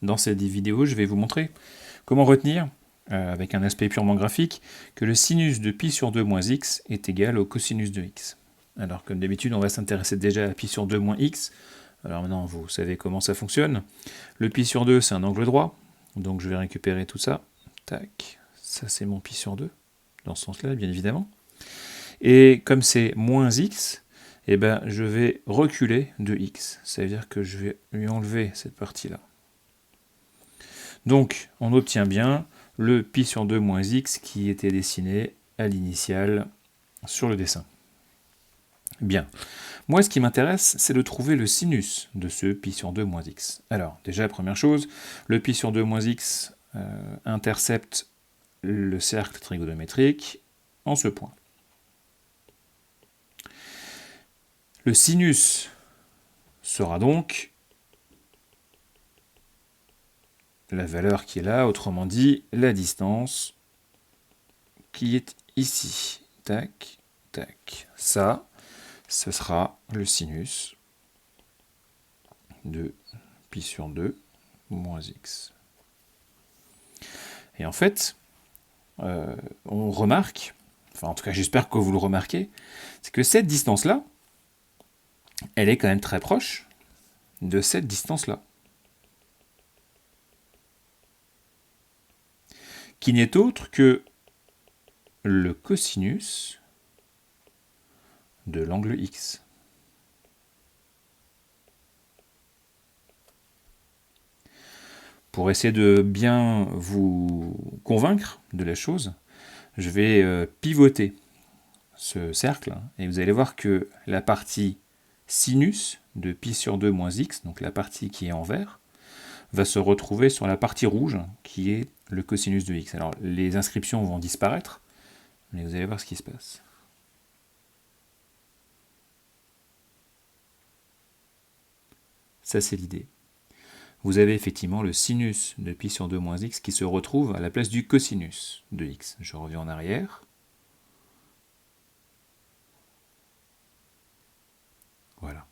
dans cette vidéo, je vais vous montrer comment retenir, avec un aspect purement graphique, que le sinus de pi sur 2 moins x est égal au cosinus de x. Alors, comme d'habitude, on va s'intéresser déjà à pi sur 2 moins x. Alors maintenant, vous savez comment ça fonctionne. Le pi sur 2, c'est un angle droit. Donc je vais récupérer tout ça. Tac, ça c'est mon pi sur 2, dans ce sens-là, bien évidemment. Et comme c'est moins x, eh ben, je vais reculer de x. Ça veut dire que je vais lui enlever cette partie-là. Donc, on obtient bien le pi sur 2 moins x qui était dessiné à l'initiale sur le dessin. Bien. Moi, ce qui m'intéresse, c'est de trouver le sinus de ce pi sur 2 moins x. Alors, déjà, première chose, le pi sur 2 moins x intercepte le cercle trigonométrique en ce point. Le sinus sera donc la valeur qui est là, autrement dit, la distance qui est ici. Tac, tac. Ça, ce sera le sinus de pi sur 2 moins x. Et en fait, on remarque, enfin en tout cas j'espère que vous le remarquez, c'est que cette distance-là, elle est quand même très proche de cette distance-là, qui n'est autre que le cosinus de l'angle x. Pour essayer de bien vous convaincre de la chose, je vais pivoter ce cercle, et vous allez voir que la partie sinus de pi sur 2 moins x, donc la partie qui est en vert, va se retrouver sur la partie rouge, qui est le cosinus de x. Alors, les inscriptions vont disparaître, mais vous allez voir ce qui se passe. Ça, c'est l'idée. Vous avez effectivement le sinus de pi sur 2 moins x qui se retrouve à la place du cosinus de x. Je reviens en arrière. Voilà.